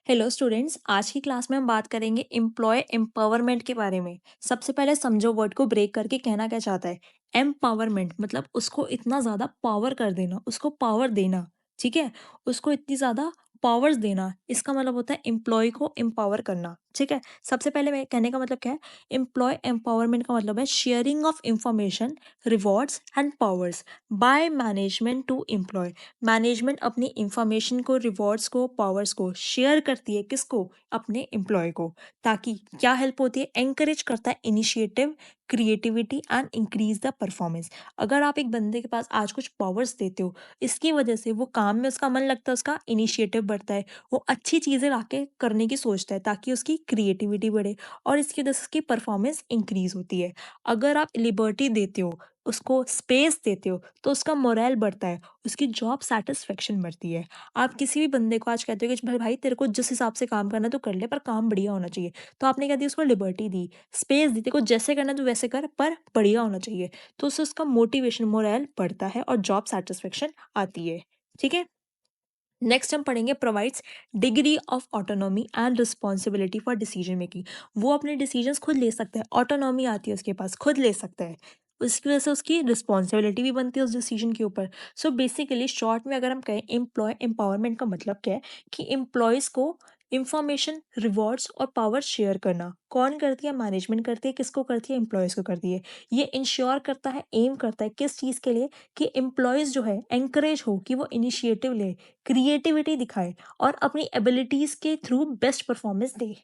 Hello students, आज की class में हम बात करेंगे एम्प्लॉय एम्पावरमेंट के बारे में। सबसे पहले समझो वर्ड को ब्रेक करके कहना क्या चाहता है। एम्पावरमेंट मतलब उसको इतना ज़्यादा पावर कर देना, उसको पावर देना। ठीक है, उसको इतनी ज़्यादा पावर्स देना, इसका मतलब होता है एम्प्लॉय को एम्पावर करना। ठीक है, सबसे पहले मैं कहने का मतलब क्या है। एम्प्लॉय एम्पावरमेंट का मतलब है sharing of information, rewards and powers by management to employ. Management अपनी इंफॉर्मेशन को, रिवॉर्ड्स को, पावर्स को शेयर करती है किसको, अपने एम्प्लॉय को। ताकि क्या हेल्प होती है, एंकरेज करता है initiative, creativity and increase the performance. अगर आप एक बंदे के पास आज कुछ पावर्स देते हो, इसकी वजह से वो काम में उसका मन लगता है, उसका इनिशिएटिव बढ़ता है, वो अच्छी चीज़ें लाके करने की सोचता है ताकि उसकी क्रिएटिविटी बढ़े और इसकी वजह से उसकी परफॉर्मेंस इंक्रीज होती है। अगर आप लिबर्टी देते हो, उसको स्पेस देते हो, तो उसका मोरल बढ़ता है, उसकी जॉब सेटिस्फेक्शन बढ़ती है। आप किसी भी बंदे को आज कहते हो कि भाई भाई तेरे को जिस हिसाब से काम करना है तो कर ले, पर काम बढ़िया होना चाहिए। तो आपने क्या दिया, उसको लिबर्टी दी, स्पेस दी, तेरे को जैसे करना है तो वैसे कर, पर बढ़िया होना चाहिए। तो उससे उसका मोटिवेशन, मोरल बढ़ता है और जॉब सेटिस्फेक्शन आती है। ठीक है, नेक्स्ट हम पढ़ेंगे provides degree of autonomy and responsibility for decision making. वो अपने डिसीजंस खुद ले सकता है, ऑटोनॉमी आती है उसके पास, खुद ले सकता है। उसकी वजह से उसकी रिस्पॉन्सिबिलिटी भी बनती है उस डिसीजन के ऊपर। सो बेसिकली शॉर्ट में अगर हम कहें, एम्प्लॉय एम्पावरमेंट का मतलब क्या है कि एम्प्लॉयज़ को इंफॉर्मेशन, रिवॉर्ड्स और पावर शेयर करना कौन करती है, मैनेजमेंट करती है, किसको करती है, एम्प्लॉयज़ को करती है। ये इंश्योर करता है, एम करता है किस चीज़ के लिए, कि एम्प्लॉयज़ जो है एंकरेज हो, कि वो इनिशिएटिव ले, क्रिएटिविटी दिखाए और अपनी एबिलिटीज के थ्रू बेस्ट परफॉर्मेंस दे।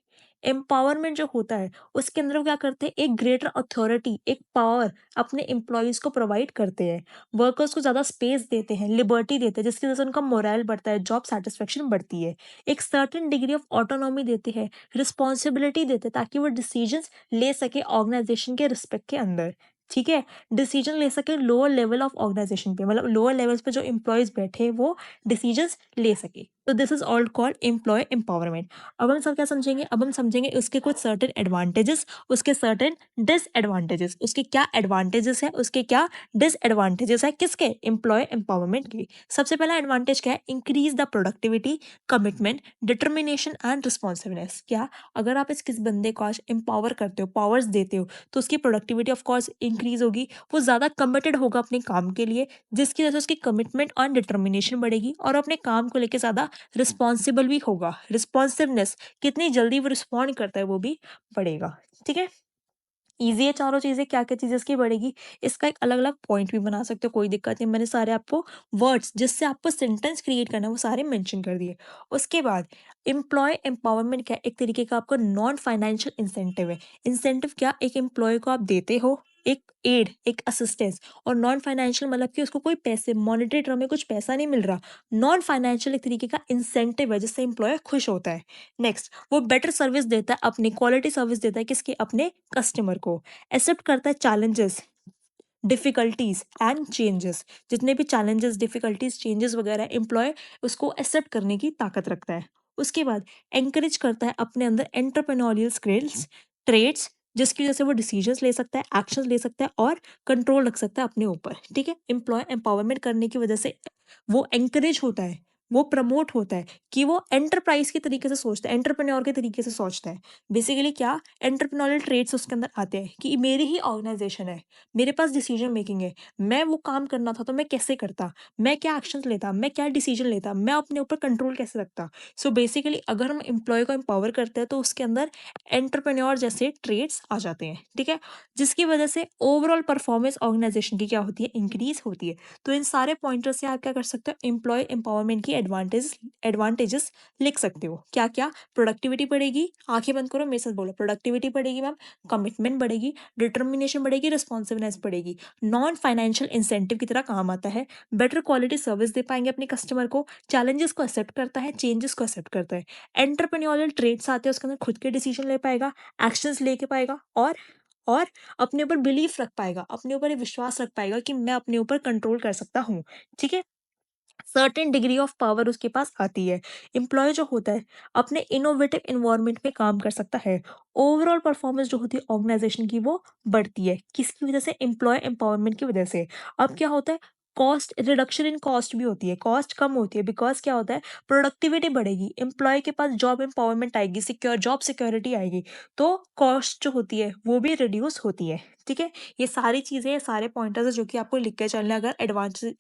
एम्पावरमेंट जो होता है उसके अंदर वो क्या करते हैं, एक ग्रेटर अथॉरिटी, एक पावर अपने एम्प्लॉयज को प्रोवाइड करते हैं। वर्कर्स को ज़्यादा स्पेस देते हैं, लिबर्टी देते हैं, जिसकी वजह से उनका मोरल बढ़ता है, जॉब सेटिस्फेक्शन बढ़ती है। एक सर्टेन डिग्री ऑफ ऑटोनॉमी देते हैं, रिस्पॉन्सिबिलिटी देते हैं, ताकि वो डिसीजंस ले सके ऑर्गेनाइजेशन के रिस्पेक्ट के अंदर। ठीक है, डिसीजन ले सके लोअर लेवल ऑफ ऑर्गेनाइजेशन पे, मतलब लोअर लेवल्स पे जो एम्प्लॉयज बैठे हैं वो डिसीजंस ले सके। तो this is also called employ empowerment. अब हम सब क्या समझेंगे, अब हम समझेंगे उसके कुछ सर्टेन एडवांटेजेस, उसके सर्टेन डिसएडवांटेजेस। उसके क्या एडवांटेजेस है, उसके क्या डिसएडवांटेजेस है, किसके, एम्प्लॉय एम्पावरमेंट के। सबसे पहला एडवांटेज क्या है, increase the productivity, commitment, determination and responsiveness. क्या, अगर आप इस किस बंदे को आज एम्पावर करते हो, पावर्स देते हो, तो उसकी प्रोडक्टिविटी ऑफ कोर्स इंक्रीज होगी, वो ज़्यादा कमिटेड होगा अपने काम के लिए, जिसकी वजह से उसकी कमिटमेंट और डिटर्मिनेशन बढ़ेगी और अपने काम को लेकर ज़्यादा रिस्पॉन्सिबल भी होगा। रिस्पॉन्सिवनेस, कितनी जल्दी वो रिस्पॉन्ड करता है, वो भी बढ़ेगा। ठीक है, ईजी है चारों चीज़ें। क्या क्या चीज़ें इसकी बढ़ेगी, इसका एक अलग अलग पॉइंट भी बना सकते हो, कोई दिक्कत नहीं। मैंने सारे आपको वर्ड्स जिससे आपको सेंटेंस क्रिएट करना है वो सारे मेंशन कर दिए। उसके बाद एम्प्लॉय एम्पावरमेंट क्या है, एक तरीके का आपको नॉन फाइनेंशियल इंसेंटिव है। इंसेंटिव क्या, एक एम्प्लॉय को आप देते हो एक एड, एक असिस्टेंस। और नॉन फाइनेंशियल मतलब कि उसको कोई पैसे, मॉनेटरी टर्म में कुछ पैसा नहीं मिल रहा। नॉन फाइनेंशियल एक तरीके का इंसेंटिव है जिससे एम्प्लॉय खुश होता है। नेक्स्ट, वो बेटर सर्विस देता है, अपनी क्वालिटी सर्विस देता है, किसके, अपने कस्टमर को। एक्सेप्ट करता है चैलेंजेस, डिफिकल्टीज एंड चेंजेस। जितने भी चैलेंजेस, डिफिकल्टीज, चेंजेस वगैरह, एम्प्लॉय उसको एक्सेप्ट करने की ताकत रखता है। उसके बाद एंकरेज करता है अपने अंदर एंटरप्रेन्योरियल स्किल्स, ट्रेड्स, जिसकी वजह से वो डिसीजंस ले सकता है, एक्शंस ले सकता है और कंट्रोल रख सकता है अपने ऊपर। ठीक है, एम्प्लॉय एम्पावरमेंट करने की वजह से वो एंकरेज होता है, वो प्रमोट होता है कि वो एंटरप्राइज के तरीके से सोचता है, एंटरप्रेन्योर के तरीके से सोचता है। बेसिकली क्या, एंटरप्रेन्योरियल ट्रेड्स उसके अंदर आते हैं कि मेरी ही ऑर्गेनाइजेशन है, मेरे पास डिसीजन मेकिंग है, मैं वो काम करना था तो मैं कैसे करता, मैं क्या एक्शंस लेता, मैं क्या डिसीजन लेता, मैं अपने ऊपर कंट्रोल कैसे रखता। सो बेसिकली अगर हम एम्प्लॉय को एम्पावर करते हैं तो उसके अंदर एंटरप्रेन्योर जैसे ट्रेड्स आ जाते हैं। ठीक है, जिसकी वजह से ओवरऑल परफॉर्मेंस ऑर्गेनाइजेशन की क्या होती है, इंक्रीज होती है। तो इन सारे पॉइंटर से आप क्या कर सकते हो, एम्प्लॉय एम्पावरमेंट की एडवांटेजेस लिख सकते हो। क्या क्या, प्रोडक्टिविटी बढ़ेगी, आंखें बंद करो मेरे साथ बोलो, प्रोडक्टिविटी बढ़ेगी मैम, कमिटमेंट बढ़ेगी, डिटर्मिनेशन बढ़ेगी, रिस्पॉन्सिवनेस बढ़ेगी, नॉन फाइनेंशियल इंसेंटिव की तरह काम आता है, बेटर क्वालिटी सर्विस दे पाएंगे अपने कस्टमर को, चैलेंजेस को एक्सेप्ट करता है, चेंजेस को एक्सेप्ट करता है, एंटरप्रेन्योरियल ट्रेड्स आते हैं, उसके अंदर खुद के डिसीजन ले पाएगा, एक्शंस लेके पाएगा और अपने ऊपर बिलीफ रख पाएगा, अपने ऊपर ये विश्वास रख पाएगा कि मैं अपने ऊपर कंट्रोल कर सकता हूँ। ठीक है, सर्टेन डिग्री ऑफ पावर उसके पास आती है। एम्प्लॉय जो होता है अपने इनोवेटिव इन्वायरमेंट में काम कर सकता है। ओवरऑल परफॉर्मेंस जो होती है ऑर्गेनाइजेशन की वो बढ़ती है, किसकी वजह से, एम्प्लॉय एम्पावरमेंट की वजह से। अब क्या होता है, कॉस्ट रिडक्शन इन कॉस्ट भी होती है, कॉस्ट कम होती है बिकॉज़ क्या होता है प्रोडक्टिविटी बढ़ेगी, एम्प्लॉयी के पास जॉब एम्पावरमेंट आएगी, जॉब सिक्योरिटी आएगी, तो कॉस्ट जो होती है वो भी रिड्यूस होती है, ठीक है? ये सारी चीज़ें, सारे पॉइंटर्स हैं जो कि आपको लिख के चलना है अगर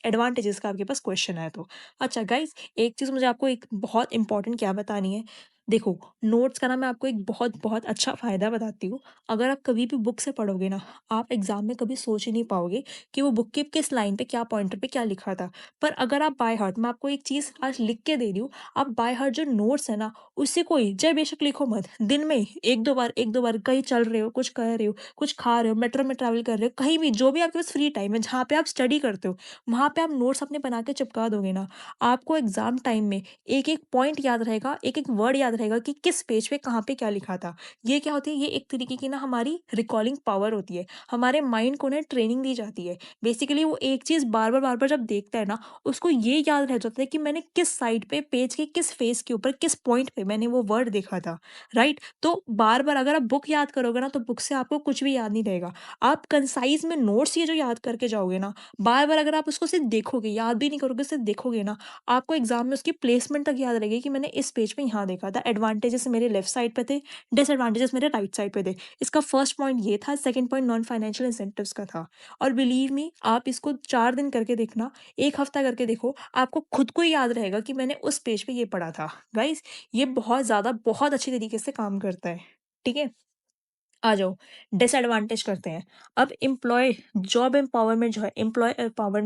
एडवांटेजेस का आपके पास क्वेश्चन आए तो। अच्छा गाइज़, एक चीज़ मुझे आपको एक बहुत इंपॉर्टेंट क्या बतानी है, देखो नोट्स का ना मैं आपको एक बहुत-बहुत अच्छा फ़ायदा बताती हूँ। अगर आप कभी भी बुक से पढ़ोगे ना, आप एग्ज़ाम में कभी सोच ही नहीं पाओगे कि वो बुक के किस लाइन पे क्या पॉइंटर पे क्या लिखा था। पर अगर आप बाय हार्ट, मैं आपको एक चीज़ आज लिख के दे रही हूँ, आप बाय हार्ट जो नोट्स है ना, उससे कोई चाहे बेशक लिखो मत, दिन में 1-2 बार कहीं चल रहे हो, कुछ कर रहे हो, कुछ खा रहे हो, मेट्रो में ट्रैवल कर रहे हो, कहीं भी जो भी आपके पास फ्री टाइम है, जहाँ पे आप स्टडी करते हो, वहाँ पे आप नोट्स अपने बना के चिपका दोगे ना, आपको एग्ज़ाम टाइम में एक-एक पॉइंट याद रहेगा, एक-एक वर्ड याद रहेगा कि किस पेज पे कहाँ पे क्या लिखा था। ये क्या होती है, ये एक तरीके की ना हमारी रिकॉलिंग पावर होती है। हमारे माइंड को ना ट्रेनिंग दी जाती है। बेसिकली वो एक चीज़ बार-बार जब देखता है ना, उसको ये याद रह जाता है कि मैंने किस साइड पे पेज के किस फेस के ऊपर किस पॉइंट पे मैंने वो वर्ड देखा था, राइट? तो बार-बार अगर आप बुक याद करोगे ना, तो बुक से आपको कुछ भी याद नहीं रहेगा। आप कंसाइज़ में नोट्स ये जो याद करके जाओगे ना, बार-बार अगर आप उसको सिर्फ़ देखोगे, याद भी नहीं करोगे, सिर्फ़ देखोगे ना, आपको एग्ज़ाम में उसकी प्लेसमेंट तक याद रहेगी कि मैंने इस पेज पे यहाँ देखा था। एडवांटेजेस मेरे लेफ्ट साइड पे थे, डिसएडवांटेजेस मेरे राइट साइड पे थे। इसका फर्स्ट पॉइंट ये था, second point non financial incentives का था। और बिलीव मी, आप इसको 4 दिन करके देखना, 1 हफ्ता करके देखो, आपको खुद को ही याद रहेगा कि मैंने उस पेज पे ये पढ़ा था। गाइज़, ये बहुत ज़्यादा बहुत अच्छी तरीके से काम करता है। ठीक है? आ जाओ, डिसएडवांटेज करते हैं। अब एम्प्लॉय एम्पावरमेंट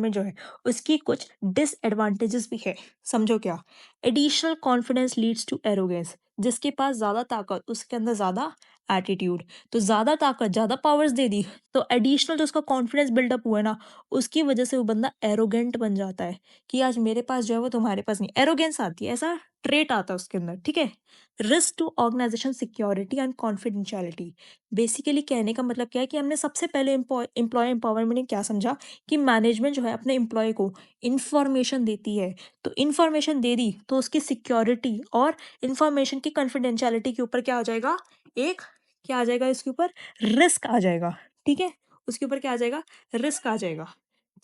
जो है, उसकी कुछ डिसएडवांटेजेस भी है। समझो क्या? Additional confidence leads to arrogance, जिसके पास ज़्यादा ताकत, उसके अंदर ज़्यादा एटीट्यूड। तो ज़्यादा ताकत, ज़्यादा पावर्स दे दी, तो एडिशनल जो उसका कॉन्फिडेंस बिल्डअप हुआ है ना, उसकी वजह से वो बंदा एरोगेंट बन जाता है कि आज मेरे पास जो है वो तुम्हारे पास नहीं। एरोगेंस आती है, ऐसा ट्रेट आता है उसके अंदर, ठीक है? Risk to organisation security and confidentiality, basically कहने का मतलब क्या है कि हमने सबसे पहले एम्प्लॉय एम्पावरमेंट में क्या समझा कि मैनेजमेंट जो है अपने एम्प्लॉय को इंफॉर्मेशन देती है, तो इंफॉर्मेशन दे दी तो उसकी सिक्योरिटी और इंफॉर्मेशन की कॉन्फिडेंशियलिटी के ऊपर क्या आ जाएगा, एक क्या आ जाएगा, इसके ऊपर रिस्क आ जाएगा, ठीक है? उसके ऊपर क्या आ जाएगा, रिस्क आ जाएगा,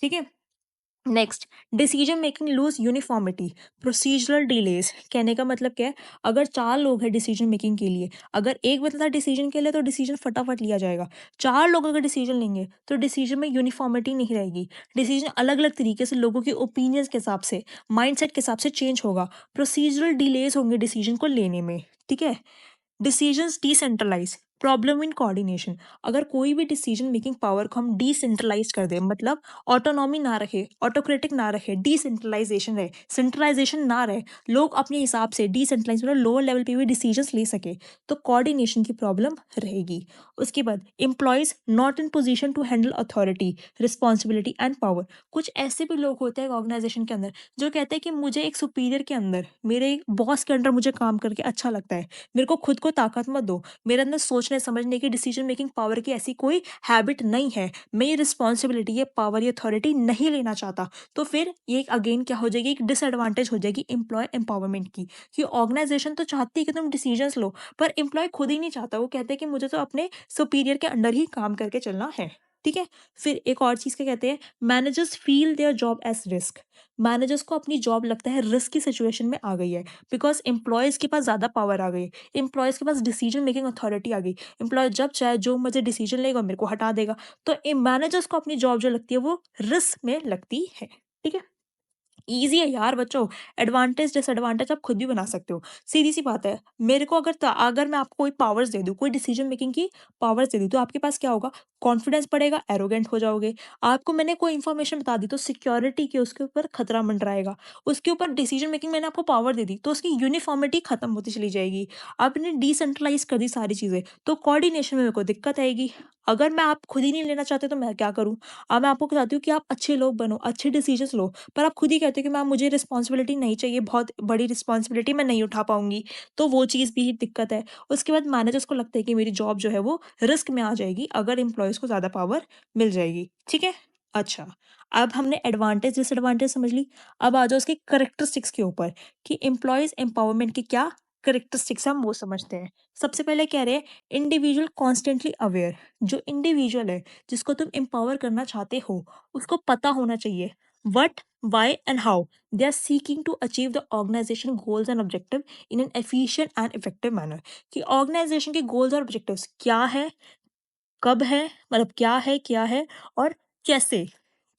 ठीक है? Next, decision making lose uniformity, procedural delays, कहने का मतलब क्या है, अगर 4 लोग हैं डिसीजन मेकिंग के लिए, अगर एक बंदा डिसीजन के लिए तो डिसीजन फटाफट लिया जाएगा। 4 लोग अगर डिसीजन लेंगे तो डिसीजन में यूनिफॉर्मिटी नहीं रहेगी, डिसीजन अलग अलग तरीके से लोगों के ओपिनियंस के हिसाब से, माइंडसेट के हिसाब से चेंज होगा, प्रोसीजरल डिलेज होंगे डिसीजन को लेने में, ठीक है? Decisions decentralise, problem in coordination, अगर कोई भी डिसीजन मेकिंग पावर को हम डिसेंट्रलाइज कर दें, मतलब ऑटोनॉमी ना रखे, ऑटोक्रेटिक ना रखे, डिसेंट्रलाइजेशन रहे, सेंट्रलाइजेशन ना रहे, लोग अपने हिसाब से डिसेंट्रलाइज मतलब लोअर लेवल पे भी डिसीजंस ले सके, तो कोऑर्डिनेशन की प्रॉब्लम रहेगी। उसके बाद employees not in position to handle authority, responsibility and power, कुछ ऐसे भी लोग होते हैं ऑर्गेनाइजेशन के अंदर जो कहते हैं कि मुझे एक सुपीरियर के अंदर, मेरे बॉस के अंडर मुझे काम करके अच्छा लगता है, मेरे को खुद को ताकत मत दो, मेरे अंदर सोचने समझने की डिसीजन मेकिंग पावर की ऐसी कोई हैबिट नहीं है, मैं ये रिस्पॉन्सिबिलिटी, ये पावर, ये अथॉरिटी नहीं लेना चाहता, तो फिर ये अगेन क्या हो जाएगी, एक डिसएडवांटेज हो जाएगी एम्प्लॉय एम्पावरमेंट की, कि ऑर्गेनाइजेशन तो चाहती है कि तुम डिसीजंस लो, पर एम्प्लॉय खुद ही नहीं चाहता, वो कहते हैं कि मुझे तो अपने सुपीरियर के अंडर ही काम करके चलना है, ठीक है? फिर एक और चीज क्या कहते हैं, managers feel their job as risk, managers को अपनी जॉब लगता है रिस्क की सिचुएशन में आ गई है, बिकॉज एम्प्लॉयज़ के पास ज़्यादा पावर आ गई है, एम्प्लॉयज़ के पास डिसीजन मेकिंग अथॉरिटी आ गई, एम्प्लॉय जब चाहे जो मुझे डिसीजन लेगा मेरे को हटा देगा, तो मैनेजर्स को अपनी जॉब जो लगती है वो रिस्क में लगती है, ठीक है? ईज़ी है यार बच्चों, एडवांटेज डिसएडवांटेज आप खुद भी बना सकते हो। सीधी-सी बात है, मेरे को अगर मैं आपको कोई पावर्स दे दूँ, कोई डिसीजन मेकिंग की पावर्स दे दूँ, तो आपके पास क्या होगा? कॉन्फिडेंस बढ़ेगा, एरोगेंट हो जाओगे। आपको मैंने कोई इन्फॉर्मेशन बता दी तो सिक्योरिटी के उसके ऊपर खतरा मंडराएगा। उसके ऊपर डिसीजन मेकिंग मैंने आपको पावर दे दी, तो उसकी यूनिफ़ॉर्मिटी खत्म होती चली जाएगी। आपने डिसेंट्रलाइज़ कर दी सारी चीज़ें, तो कोऑर्डिनेशन में मेरे को दिक्कत आएगी। अगर मैं आप खुद ही नहीं लेना चाहते तो मैं क्या करूँ? अब मैं आपको बताती हूँ कि आप अच्छे लोग बनो, अच्छे डिसीजंस लो, पर आप खुद ही कहते हो कि मैम मुझे रिस्पॉन्सिबिलिटी नहीं चाहिए, बहुत बड़ी रिस्पॉन्सिबिलिटी मैं नहीं उठा पाऊँगी, तो वो चीज़ भी दिक्कत है। उसके बाद मैनेजर्स को लगता है कि मेरी जॉब जो है वो रिस्क में आ जाएगी अगर एम्प्लॉइज़ को ज़्यादा पावर मिल जाएगी, ठीक है? अच्छा, अब हमने एडवांटेज डिसएडवांटेज समझ ली, अब आ जाओ उसके कैरेक्टरिस्टिक्स के ऊपर कि एम्प्लॉइज़ एम्पावरमेंट के क्या कैरेक्टरिस्टिक्स हैं हम वो समझते हैं। सबसे पहले कह रहे हैं इंडिविजुअल कॉन्स्टेंटली अवेयर, जो इंडिविजुअल है जिसको तुम एम्पावर करना चाहते हो, उसको पता होना चाहिए what, why and how they are seeking to achieve the organization goals and objective in an efficient and effective manner। कि ऑर्गेनाइजेशन के गोल्स और ऑब्जेक्टिव्स क्या है, कब है, मतलब क्या है और कैसे,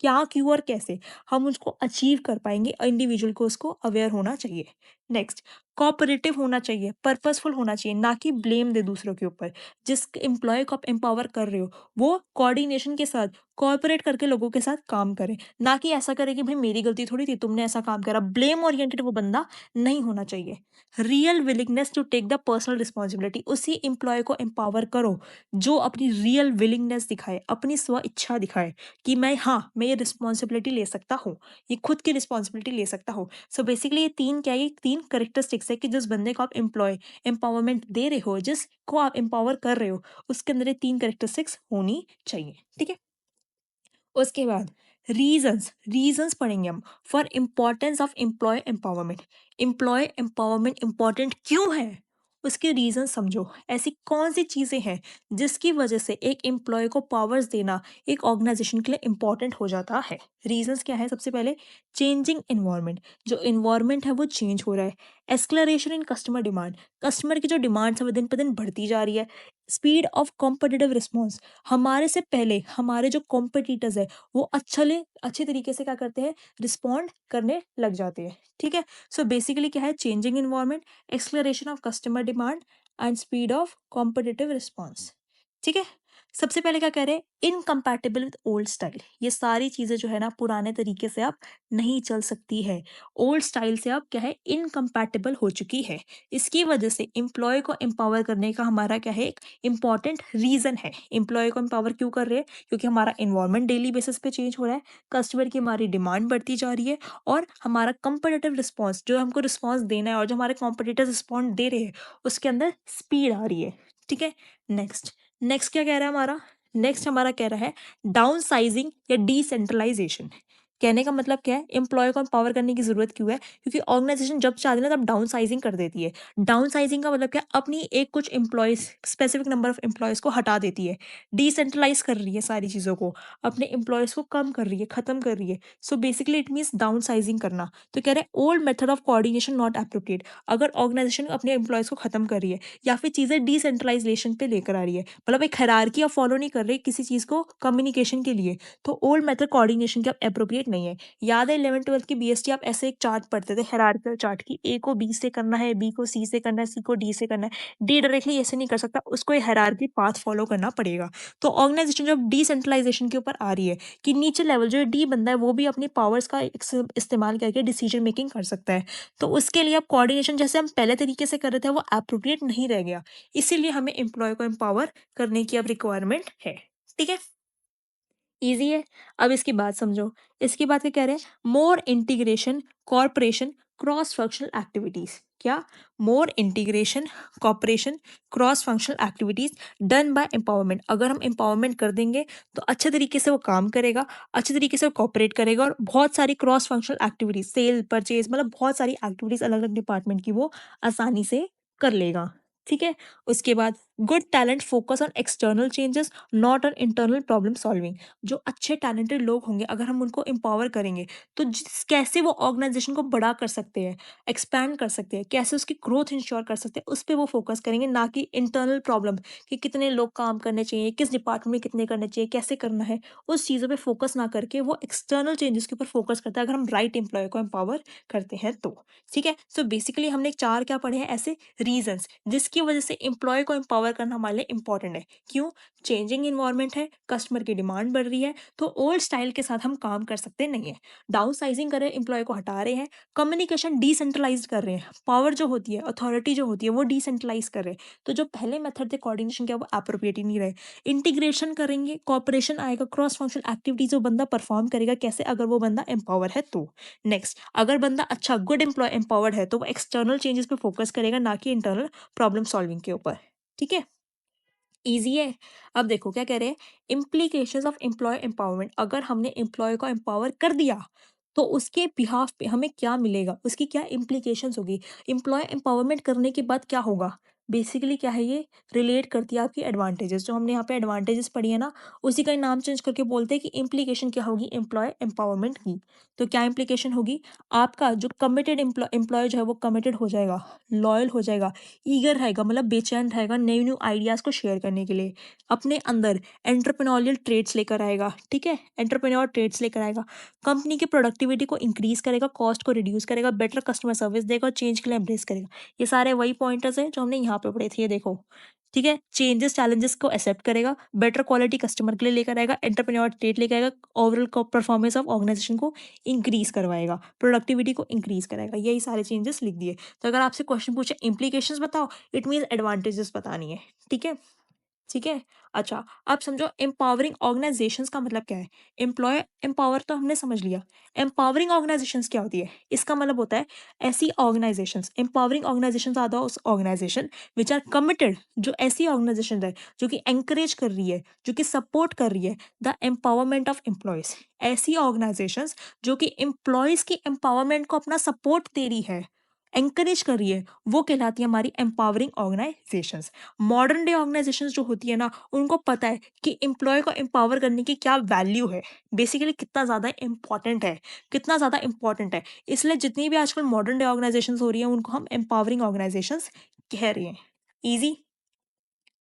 क्या, क्यों और कैसे हम उसको अचीव कर पाएंगे, इंडिविजुअल को उसको अवेयर होना चाहिए। नेक्स्ट, कोऑपरेटिव होना चाहिए, पर्पसफुल होना चाहिए, ना कि ब्लेम दे दूसरों के ऊपर। जिस एम्प्लॉय को आप एम्पावर कर रहे हो वो कोऑर्डिनेशन के साथ कोऑपरेट करके लोगों के साथ काम करे, ना कि ऐसा करे कि भाई मेरी गलती थोड़ी थी, तुमने ऐसा काम करा। ब्लेम ओरिएंटेड वो बंदा नहीं होना चाहिए। Real willingness to take the personal responsibility, उसी एम्प्लॉय को एम्पावर करो जो अपनी रियल विलिंगनेस दिखाए, अपनी स्व इच्छा दिखाए कि मैं, हाँ, मैं ये रिस्पॉन्सिबिलिटी ले सकता हूँ, ये खुद की रिस्पॉन्सिबिलिटी ले सकता हूँ। सो बेसिकली ये तीन क्या है, ये तीन करेक्टरिस्टिक्स है कि जिस बंदे को आप एम्प्लॉय एम्पावरमेंट दे रहे हो, जिसको आप एम्पावर कर रहे हो, उसके अंदर ये तीन करेक्टरिस्टिक्स होनी चाहिए। ठीक है, उसके बाद रीजंस पढ़ेंगे हम for importance of employ empowerment important क्यों है, उसके रीजन समझो। ऐसी कौन सी चीजें हैं जिसकी वजह से एक एम्प्लॉय को पावर्स देना एक ऑर्गेनाइजेशन के लिए इंपॉर्टेंट हो जाता है। रीजंस क्या है, सबसे पहले चेंजिंग एनवायरनमेंट, जो एनवायरनमेंट है वो चेंज हो रहा है। एस्केलेरेशन इन कस्टमर डिमांड, कस्टमर की जो डिमांड है वो दिन पर दिन बढ़ती जा रही है। स्पीड ऑफ कॉम्पिटिटिव रिस्पॉन्स, हमारे से पहले हमारे जो कॉम्पिटिटर्स है वो अच्छे तरीके से क्या करते हैं, रिस्पॉन्ड करने लग जाते हैं। ठीक है, सो बेसिकली क्या है, changing environment, exploration of customer demand and speed of competitive response. ठीक है, सबसे पहले क्या कह रहे हैं, इनकम्पैटिबल विद ओल्ड स्टाइल। ये सारी चीजें जो है ना पुराने तरीके से अब नहीं चल सकती है, ओल्ड स्टाइल से अब क्या है, इनकम्पैटिबल हो चुकी है। इसकी वजह से एम्प्लॉय को एम्पावर करने का हमारा क्या है, एक इंपॉर्टेंट रीजन है। एम्प्लॉय को एम्पावर क्यों कर रहे हैं, क्योंकि हमारा एनवायरनमेंट डेली बेसिस पे चेंज हो रहा है, कस्टमर की हमारी डिमांड बढ़ती जा रही है, और हमारा कंपटीटिव रिस्पॉन्स, जो हमको रिस्पॉन्स देना है और जो हमारे कॉम्पिटिटर्स रिस्पॉन्ड दे रहे हैं उसके अंदर स्पीड आ रही है। ठीक है, नेक्स्ट, नेक्स्ट क्या कह रहा है हमारा, नेक्स्ट हमारा कह रहा है डाउन साइजिंग या डिसेंट्रलाइजेशन। कहने का मतलब क्या है, एम्प्लॉय को एम्पावर करने की जरूरत क्यों है, क्योंकि ऑर्गेनाइजेशन जब चाहती है ना तब डाउन साइजिंग कर देती है। डाउन साइजिंग का मतलब क्या, अपनी एक कुछ employees, specific number of employees को हटा देती है, डिसेंट्रलाइज कर रही है सारी चीज़ों को, अपने एम्प्लॉयज को कम कर रही है, खत्म कर रही है। So basically it means down sizing करना। तो कह रहे हैं old method of coordination not appropriate. अगर ऑर्गेनाइजेशन अपने एम्प्लॉयज को खत्म कर रही है या फिर चीज़ें डिसेंट्रलाइजेशन पे लेकर आ रही है, मतलब एक हायरार्की आप फॉलो नहीं कर रही किसी चीज़ को कम्युनिकेशन के लिए, तो ओल्ड मेथड कोऑर्डिनेशन के आप एप्रोप्रिएट नहीं है। याद है 11th-12th की बीएसटी आप ऐसे एक चार्ट पढ़ते थे हायरार्किकल चार्ट की, ए को बी से करना है, बी को सी से करना है, सी को डी से करना है। डी डायरेक्टली ऐसे नहीं कर सकता, उसको एक हायरार्की पाथ फॉलो करना पड़ेगा। तो ऑर्गेनाइजेशन जब डिसेंट्रलाइजेशन के ऊपर आ रही है कि नीचे लेवल जो डी बंदा है वो भी अपनी पावर्स का इस्तेमाल करके डिसीजन मेकिंग कर सकता है, तो उसके लिए अब कोऑर्डिनेशन जैसे हम पहले तरीके से कर रहे थे वो एप्रोप्रिएट नहीं रह गया। इसीलिए हमें एम्प्लॉय को एम्पावर करने की अब रिक्वायरमेंट है। ठीक है, ईज़ी है। अब इसकी बात समझो, इसके बाद क्या कह रहे हैं, more integration, corporation, cross functional activities. क्या, more integration, cooperation, cross functional activities done by empowerment. अगर हम एम्पावरमेंट कर देंगे तो अच्छे तरीके से वो काम करेगा, अच्छे तरीके से वो कॉपरेट करेगा, और बहुत सारी cross functional activities, sale, purchase, मतलब बहुत सारी एक्टिविटीज़ अलग अलग डिपार्टमेंट की वो आसानी से कर लेगा। ठीक है, उसके बाद good talent focus on external changes not on internal problem solving. जो अच्छे टैलेंटेड लोग होंगे अगर हम उनको एम्पावर करेंगे तो कैसे वो ऑर्गेनाइजेशन को बड़ा कर सकते हैं, एक्सपैंड कर सकते हैं, कैसे उसकी ग्रोथ इंश्योर कर सकते हैं, उस पर वो फोकस करेंगे, ना कि इंटरनल प्रॉब्लम कि कितने लोग काम करने चाहिए, किस डिपार्टमेंट में कितने करने चाहिए, कैसे करना है। उस चीज़ों पे फोकस ना करके वो एक्सटर्नल चेंजेस के ऊपर फोकस करता है, अगर हम राइट एम्प्लॉय को एम्पावर करते हैं तो। ठीक है, सो बेसिकली हमने चार क्या पढ़े हैं ऐसे रीजंस जिसकी वजह से एम्प्लॉय को एम्पावर करना हमारे लिए इंपॉर्टेंट है। क्यों, चेंजिंग इन्वायरमेंट है, कस्टमर की डिमांड बढ़ रही है, तो ओल्ड स्टाइल के साथ हम काम कर सकते नहीं है। डाउन साइजिंग कर रहे हैं, एम्प्लॉय को हटा रहे हैं, कम्युनिकेशन डिसेंट्रलाइज कर रहे हैं, पावर जो होती है, अथॉरिटी जो होती है वो डिसेंट्रलाइज कर रहे हैं, तो जो पहले मेथड थे कोऑर्डिनेशन के वो अप्रोप्रिएट ही नहीं रहे। इंटीग्रेशन करेंगे, कॉपरेशन आएगा, क्रॉस फंक्शनल एक्टिविटीज जो बंदा परफॉर्म करेगा कैसे, अगर वो बंदा एम्पावर है तो। नेक्स्ट, अगर बंदा अच्छा गुड एम्प्लॉय एम्पावर्ड है तो वो एक्सटर्नल चेंजेस पे फोकस करेगा, ना कि इंटरनल प्रॉब्लम सॉल्विंग के ऊपर। ठीक है, ईजी है। अब देखो क्या कह रहे हैं, इम्प्लीकेशंस ऑफ एम्प्लॉय एम्पावरमेंट। अगर हमने एम्प्लॉय को एम्पावर कर दिया तो उसके बिहाफ पे हमें क्या मिलेगा, उसकी क्या इम्प्लीकेशंस होगी, एम्प्लॉय एम्पावरमेंट करने के बाद क्या होगा, बेसिकली क्या है ये, रिलेट करती है आपकी एडवांटेजेस, जो हमने यहाँ पे एडवांटेजेस पढ़ी है ना, उसी का ही नाम चेंज करके बोलते हैं कि इम्प्लीकेशन क्या होगी एम्प्लॉय एम्पावरमेंट की। तो क्या इम्प्लीकेशन होगी, आपका जो कमिटेड एम्प्लॉय जो है वो कमिटेड हो जाएगा, लॉयल हो जाएगा, ईगर रहेगा, मतलब बेचैन रहेगा न्यू न्यू आइडियाज़ को शेयर करने के लिए, अपने अंदर एंटरप्रेन्योरियल ट्रेड्स लेकर आएगा, ठीक है, एंटरप्रेन्योर ट्रेड्स लेकर आएगा, कंपनी की प्रोडक्टिविटी को इंक्रीज करेगा, कॉस्ट को रिड्यूस करेगा, बेटर कस्टमर सर्विस देगा और चेंज के लिए एम्ब्रेस करेगा। ये सारे वही पॉइंटर्स हैं जो हमने यहाँ पे पढ़े थे, ये देखो, ठीक है। चेंजेस चैलेंजेस को एक्सेप्ट करेगा, बेटर क्वालिटी कस्टमर के लिए लेकर आएगा, एंटरप्रेन्योर ट्रेड लेकर आएगा, ओवरऑल परफॉर्मेंस ऑफ ऑर्गेनाइजेशन को इंक्रीज करवाएगा, प्रोडक्टिविटी को इंक्रीज कराएगा, यही सारे चेंजेस लिख दिए। तो अगर आपसे क्वेश्चन पूछे इम्प्लीकेशंस बताओ, इट मीन्स एडवांटेजेस बतानी है, ठीक है। ठीक है। अच्छा, अब समझो एम्पावरिंग ऑर्गेनाइजेशंस का मतलब क्या है। एम्प्लॉय एम्पावर तो हमने समझ लिया, एम्पावरिंग ऑर्गेनाइजेशंस क्या होती है, इसका मतलब होता है ऐसी organisations, empowering organisations are those organisation which are committed, जो ऐसी ऑर्गेनाइजेशन है जो कि एंकरेज कर रही है, जो कि सपोर्ट कर रही है द एम्पावरमेंट ऑफ एम्प्लॉयज। ऐसी ऑर्गेनाइजेशंस जो कि एम्प्लॉयज की एम्पावरमेंट को अपना सपोर्ट दे रही है, एंकरेज कर रही है, वो कहलाती है हमारी empowering organisations. Modern day organisations जो होती है ना, उनको पता है कि एम्प्लॉय को एम्पावर करने की क्या वैल्यू है, बेसिकली कितना ज़्यादा इंपॉर्टेंट है, कितना ज़्यादा इंपॉर्टेंट है। इसलिए जितनी भी आजकल मॉडर्न डे ऑर्गेनाइजेशंस हो रही हैं उनको हम एम्पावरिंग ऑर्गेनाइजेशंस कह रहे हैं। Easy,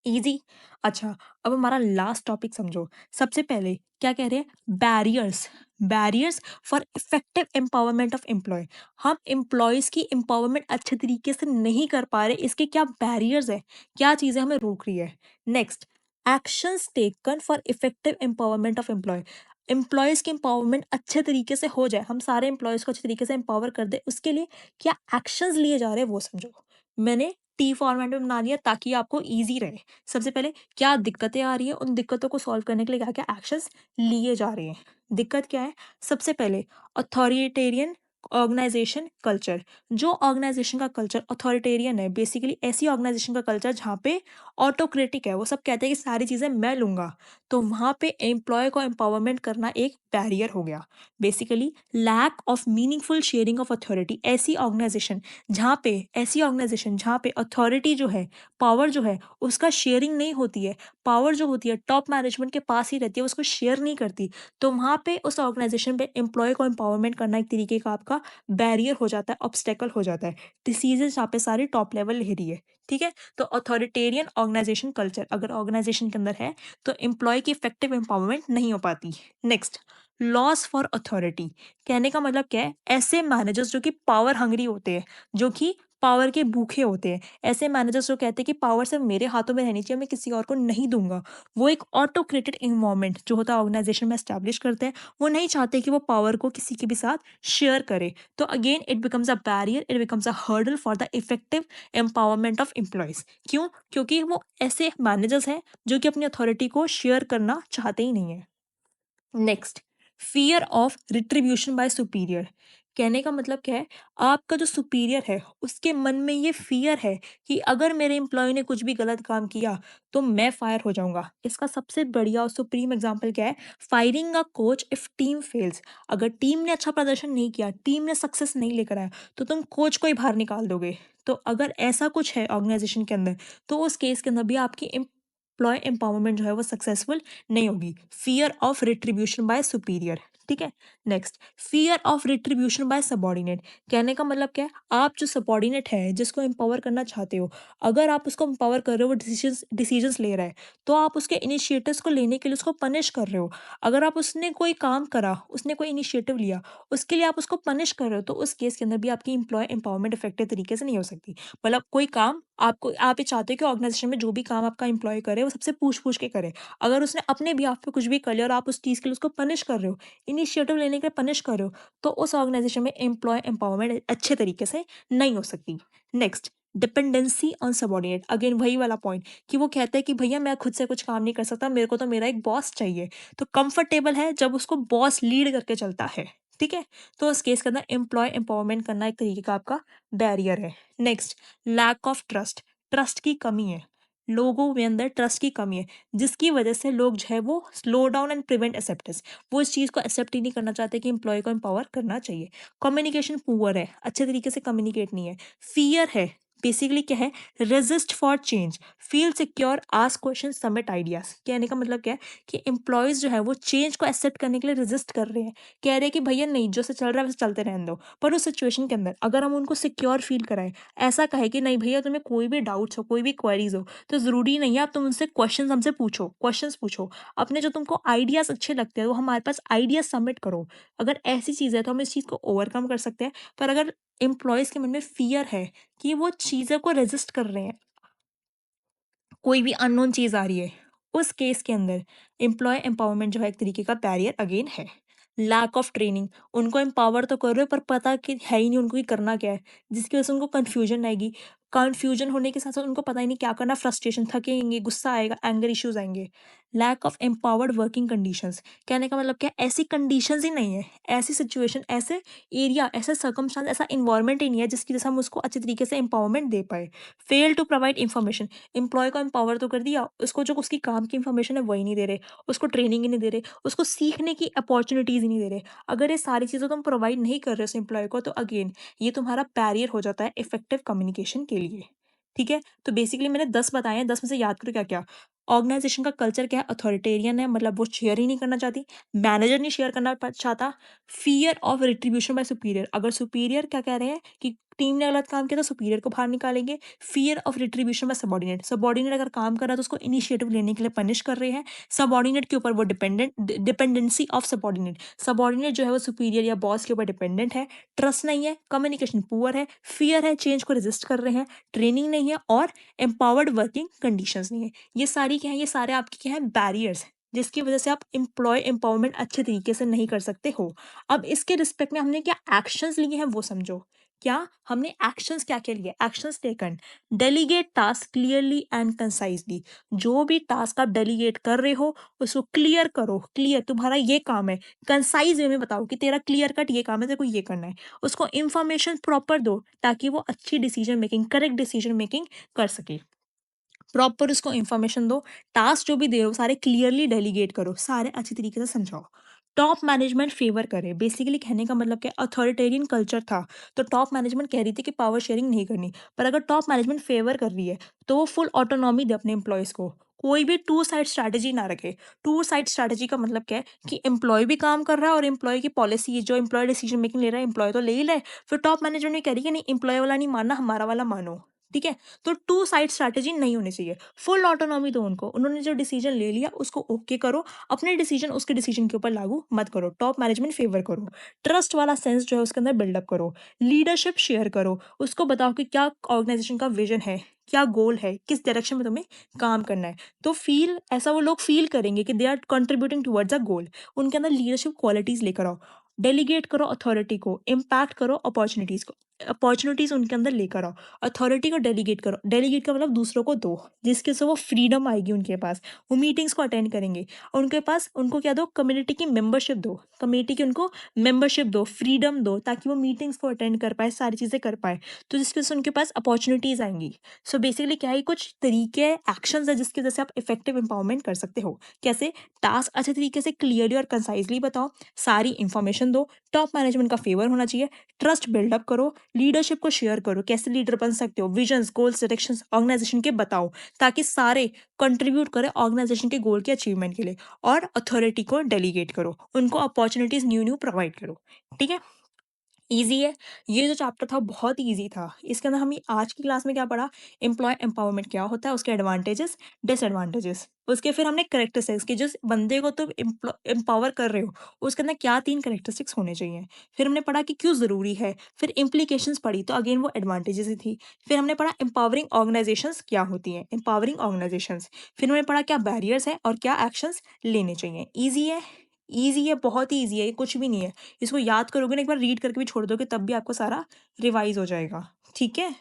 easy. अच्छा, अब हमारा लास्ट टॉपिक समझो। सबसे पहले क्या कह रहे हैं, barriers, barriers for effective empowerment of employ. हम एम्प्लॉयज की एम्पावरमेंट अच्छे तरीके से नहीं कर पा रहे, इसके क्या बैरियर्स है, क्या चीजें हमें रोक रही है। Next, actions taken for effective empowerment of employ. Employees की एम्पावरमेंट अच्छे तरीके से हो जाए, हम सारे एम्प्लॉयज को अच्छे तरीके से एम्पावर कर दे, उसके लिए क्या एक्शंस लिए जा रहे हैं वो समझो। मैंने टी फॉर्मेट में बना लिया ताकि आपको ईजी रहे। सबसे पहले क्या दिक्कतें आ रही हैं, उन दिक्कतों को सॉल्व करने के लिए क्या क्या एक्शंस लिए जा रहे हैं। दिक्कत क्या है, सबसे पहले अथॉरिटेरियन ऑर्गेनाइजेशन कल्चर। जो ऑर्गेनाइजेशन का कल्चर अथॉरिटेरियन है, बेसिकली ऐसी ऑर्गेनाइजेशन का कल्चर जहाँ पे ऑटोक्रेटिक है, वो सब कहते हैं कि सारी चीज़ें मैं लूँगा, तो वहाँ पे एम्प्लॉय को एम्पावरमेंट करना एक बैरियर हो गया। Basically lack of meaningful sharing of authority. ऐसी ऑर्गेनाइजेशन जहाँ पे अथॉरिटी जो है, पावर जो है, उसका शेयरिंग नहीं होती है, पावर जो होती है टॉप मैनेजमेंट के पास ही रहती है, उसको शेयर नहीं करती, तो वहाँ पे उस ऑर्गेनाइजेशन पे एम्प्लॉय को एम्पावरमेंट करना एक तरीके का आपका बैरियर हो जाता है, ऑब्स्टेकल हो जाता है। डिसीजन यहाँ पे सारी टॉप लेवल ले रही है, ठीक है। तो अथॉरिटेरियन ऑर्गेनाइजेशन कल्चर अगर ऑर्गेनाइजेशन के अंदर है तो एम्प्लॉय की इफेक्टिव एम्पावरमेंट नहीं हो पाती। Next, loss for authority. कहने का मतलब क्या है, ऐसे मैनेजर्स जो कि पावर हंग्री होते हैं, जो कि पावर के भूखे होते हैं, ऐसे मैनेजर्स जो कहते हैं कि पावर सिर्फ मेरे हाथों में रहनी चाहिए, मैं किसी और को नहीं दूंगा, वो एक ऑटोक्रेटेड इन्वायरमेंट जो होता है ऑर्गेनाइजेशन में एस्टैब्लिश करते हैं, वो नहीं चाहते कि वो पावर को किसी के भी साथ शेयर करे। तो again it becomes a barrier, it becomes a hurdle for the effective empowerment of employees. क्यों, क्योंकि वो ऐसे मैनेजर्स हैं जो कि अपनी अथॉरिटी को शेयर करना चाहते ही नहीं है। Next, fear of retribution by superior. कहने का मतलब क्या है, आपका जो सुपीरियर है उसके मन में ये फियर है कि अगर मेरे एम्प्लॉय ने कुछ भी गलत काम किया तो मैं फायर हो जाऊंगा। इसका सबसे बढ़िया और सुप्रीम एग्जांपल क्या है, firing a coach if team fails. अगर टीम ने अच्छा प्रदर्शन नहीं किया, टीम ने सक्सेस नहीं लेकर आया, तो तुम कोच को ही बाहर निकाल दोगे। तो अगर ऐसा कुछ है ऑर्गेनाइजेशन के अंदर, तो उस केस के अंदर भी आपकी एम्प्लॉय एम्पावरमेंट जो है वो सक्सेसफुल नहीं होगी। Fear of retribution by superior, ठीक है। Next, fear of retribution by subordinate. कहने का मतलब क्या है, आप जो सबॉर्डिनेट है जिसको एम्पावर करना चाहते हो, अगर आप उसको एम्पावर कर रहे हो, वो डिसीजंस ले रहा है, तो आप उसके इनिशिएटिव्स को लेने के लिए उसको पनिश कर रहे हो। अगर आप उसने कोई काम करा, उसने कोई इनिशिएटिव लिया, उसके लिए आप उसको पनिश कर रहे हो, तो उस केस के अंदर भी आपकी एम्प्लॉय एम्पावरमेंट इफेक्टिव तरीके से नहीं हो सकती। मतलब कोई काम आपको, आप ये चाहते हो कि ऑर्गेनाइजेशन में जो भी काम आपका एम्प्लॉय करे वो सबसे पूछ पूछ के करे। अगर उसने अपने भी आप पे कुछ भी कर लिया और आप उस चीज़ के लिए उसको पनिश कर रहे हो, इनिशिएटिव लेने के लिए पनिश कर रहे हो, तो उस ऑर्गेनाइजेशन में एम्प्लॉय एम्पावरमेंट अच्छे तरीके से नहीं हो सकती। Next, dependency on subordinate. Again वही वाला पॉइंट कि वो कहता है कि भैया मैं खुद से कुछ काम नहीं कर सकता, मेरे को तो मेरा एक बॉस चाहिए। तो कंफर्टेबल है जब उसको बॉस लीड करके चलता है, ठीक है। तो उस केस के अंदर एम्प्लॉय एम्पावरमेंट करना एक तरीके का आपका बैरियर है। Next, lack of trust. Trust की कमी है, लोगों में अंदर ट्रस्ट की कमी है, जिसकी वजह से लोग जो है वो slow down and prevent acceptance, वो इस चीज़ को एक्सेप्ट ही नहीं करना चाहते कि एम्प्लॉय को एम्पावर करना चाहिए। कम्युनिकेशन पुअर है, अच्छे तरीके से कम्युनिकेट नहीं है। फियर है, बेसिकली क्या है, resist for change, feel secure, ask question, submit ideas. कहने का मतलब क्या है कि एम्प्लॉयज जो है वो चेंज को एक्सेप्ट करने के लिए रेजिस्ट कर रहे हैं, कह रहे हैं कि भैया नहीं, जो से चल रहा है वैसे चलते रहने दो। पर उस सिचुएशन के अंदर अगर हम उनको सिक्योर फील कराएं, ऐसा कहे कि नहीं भैया तुम्हें कोई भी डाउट्स हो, कोई भी क्वेरीज हो, तो ज़रूरी नहीं है आप तुम उनसे क्वेश्चन हमसे पूछो, क्वेश्चंस पूछो, अपने जो तुमको आइडियाज़ अच्छे लगते हैं वो हमारे पास आइडियाज सबमिट करो। अगर ऐसी चीज़ है तो हम इस चीज़ को ओवरकम कर सकते हैं। पर अगर एम्प्लॉयज़ के मन में फियर है कि वो चीज़ों को रेजिस्ट कर रहे हैं, कोई भी अननोन चीज़ आ रही है, उस केस के अंदर एम्प्लॉय एम्पावरमेंट जो है एक तरीके का बैरियर अगेन है। लैक ऑफ ट्रेनिंग, उनको एम्पावर तो कर रहे हो पर पता कि है ही नहीं उनको कि करना क्या है, जिसकी वजह से उनको कन्फ्यूजन आएगी। कन्फ्यूजन होने के साथ साथ उनको पता ही नहीं क्या करना, फ्रस्ट्रेशन, थकेंगे, गुस्सा आएगा, एंगर इश्यूज आएंगे। Lack of empowered working conditions, कहने का मतलब क्या है, ऐसी कंडीशंस ही नहीं है, ऐसी सिचुएशन, ऐसे एरिया, ऐसा सर्कमस्टांस, ऐसा इन्वायरमेंट ही नहीं है जिसकी वजह से हम उसको अच्छे तरीके से एम्पावरमेंट दे पाए। Fail to provide information, employ को एम्पावर तो कर दिया, उसको जो उसकी काम की इन्फॉर्मेशन है वही नहीं दे रहे, उसको ट्रेनिंग ही नहीं दे रहे, उसको सीखने की अपॉर्चुनिटीज़ ही नहीं दे रहे। अगर ये सारी चीज़ें तुम प्रोवाइड नहीं कर रहे हो उस एम्प्लॉय को, तो अगेन ये तुम्हारा बैरियर हो जाता है इफेक्टिव कम्युनिकेशन के लिए। ठीक है, तो बेसिकली मैंने 10 बताए हैं, 10 में से याद करो क्या क्या। ऑर्गेनाइजेशन का कल्चर क्या है, अथॉरिटेरियन है, मतलब वो शेयर ही नहीं करना चाहती, मैनेजर नहीं शेयर करना चाहता। Fear of retribution by superior, अगर सुपीरियर क्या कह रहे हैं कि टीम ने गलत काम किया तो सुपीरियर को बाहर निकालेंगे। Fear of retribution by subordinate, subordinate अगर काम कर रहा है तो उसको इनिशिएटिव लेने के लिए पनिश कर रहे हैं। सबॉर्डिनेट के ऊपर वो डिपेंडेंसी ऑफ सबॉर्डिनेट, सबॉर्डिनेट जो है वो सुपीरियर या बॉस के ऊपर डिपेंडेंट है। ट्रस्ट नहीं है, कम्युनिकेशन पुअर है, फियर है, चेंज को रेजिस्ट कर रहे हैं, ट्रेनिंग नहीं है, और एम्पावर्ड वर्किंग कंडीशंस नहीं है। ये सारी क्या है, ये सारे आपके क्या है, बैरियर्स, जिसकी वजह से आप एम्प्लॉय एम्पावरमेंट अच्छे तरीके से नहीं कर सकते हो। अब इसके रिस्पेक्ट में हमने क्या एक्शंस लिए हैं वो समझो। क्या हमने एक्शंस क्या क्या लिए, actions taken, delegate task clearly and concisely, जो भी टास्क आप डेलीगेट कर रहे हो उसको क्लियर करो, क्लियर तुम्हारा ये काम है, कंसाइज वे में बताओ कि तेरा क्लियर कट ये काम है, तेरे को ये करना है। उसको इंफॉर्मेशन प्रॉपर दो ताकि वो अच्छी decision making, correct decision making कर सके। प्रॉपर उसको इन्फॉर्मेशन दो, टास्क जो भी दे रहे हो सारे क्लियरली डेलीगेट करो, सारे अच्छी तरीके से समझाओ। टॉप मैनेजमेंट फेवर करे, बेसिकली कहने का मतलब क्या, अथॉरिटेरियन कल्चर था तो टॉप मैनेजमेंट कह रही थी कि पावर शेयरिंग नहीं करनी, पर अगर टॉप मैनेजमेंट फेवर कर रही है तो वो फुल ऑटोनॉमी दे अपने एम्प्लॉयज़ को, कोई भी टू साइड स्ट्रैटेजी ना रखे। टू साइड स्ट्रैटेजी का मतलब क्या है कि एम्प्लॉय भी काम कर रहा है और एम्प्लॉय की पॉलिसी जो एम्प्लॉय डिसीजन मेकिंग ले रहा है एम्प्लॉय तो ले ही ले, फिर टॉप मैनेजमेंट ने कह रही है कि नहीं, एम्प्लॉय वाला नहीं मानना, हमारा वाला मानो। ठीक है, तो टू साइड स्ट्रैटेजी नहीं होनी चाहिए, फुल ऑटोनॉमी दो उनको, उन्होंने जो डिसीजन ले लिया उसको ओके करो, अपने डिसीजन उसके डिसीजन के ऊपर लागू मत करो, टॉप मैनेजमेंट फेवर करो। ट्रस्ट वाला सेंस जो है उसके अंदर बिल्डअप करो, लीडरशिप शेयर करो, उसको बताओ कि क्या ऑर्गेनाइजेशन का विजन है, क्या गोल है, किस डायरेक्शन में तुम्हें काम करना है, तो फील ऐसा वो लोग फील करेंगे कि they are contributing towards a goal. उनके अंदर लीडरशिप क्वालिटीज लेकर आओ, डेलीगेट करो अथॉरिटी को, इम्पैक्ट करो अपॉर्चुनिटीज को, अपॉर्चुनिटीज उनके अंदर लेकर आओ, अथॉरिटी को डेलीगेट करो, डेलीगेट का मतलब दूसरों को दो, जिसके से वो फ्रीडम आएगी उनके पास, वो मीटिंग्स को अटेंड करेंगे, और उनके पास उनको क्या दो, कम्युनिटी की मेंबरशिप दो, कम्युनिटी की उनको मेंबरशिप दो, फ्रीडम दो, ताकि वो मीटिंग्स को अटेंड कर पाए, सारी चीज़ें कर पाए, तो जिसकी वजह से उनके पास अपॉर्चुनिटीज़ आएंगी। सो बेसिकली क्या है, कुछ तरीके एक्शंस है जिसकी वजह से आप इफेक्टिव एम्पावरमेंट कर सकते हो। कैसे, टास्क अच्छे तरीके से क्लियरली और कंसाइजली बताओ, सारी इंफॉर्मेशन दो, टॉप मैनेजमेंट का फेवर होना चाहिए, ट्रस्ट बिल्डअप करो, लीडरशिप को शेयर करो, कैसे लीडर बन सकते हो, विजन्स, गोल्स, डायरेक्शंस ऑर्गेनाइजेशन के बताओ, ताकि सारे कंट्रीब्यूट करें ऑर्गेनाइजेशन के गोल के अचीवमेंट के लिए, और अथॉरिटी को डेलीगेट करो, उनको अपॉर्चुनिटीज न्यू न्यू प्रोवाइड करो। ठीक है, ईज़ी है। ये जो चैप्टर था बहुत ही ईज़ी था। इसके अंदर हमने आज की क्लास में क्या पढ़ा? एम्प्लॉय एम्पावरमेंट क्या होता है, उसके एडवांटेजेस, डिसएडवांटेजेस। उसके फिर हमने कैरेक्टरिस्टिक्स कि जिस बंदे को तुम एम्पावर कर रहे हो, उसके अंदर क्या 3 कैरेक्टरिस्टिक्स होने चाहिए। फिर हमने पढ़ा कि क्यों ज़रूरी है, फिर इम्प्लीकेशंस पढ़ी तो अगेन वो एडवांटेजेस ही थी। फिर हमने पढ़ा एम्पावरिंग ऑर्गनाइजेशंस क्या होती हैं, एम्पावरिंग ऑर्गनाइजेशंस। फिर हमने पढ़ा क्या बैरियर्स हैं और क्या एक्शंस लेने चाहिए। ईज़ी है, ईज़ी है, बहुत ही ईज़ी है, ये कुछ भी नहीं है। इसको याद करोगे ना, एक बार रीड करके भी छोड़ दोगे तब भी आपको सारा रिवाइज़ हो जाएगा। ठीक है?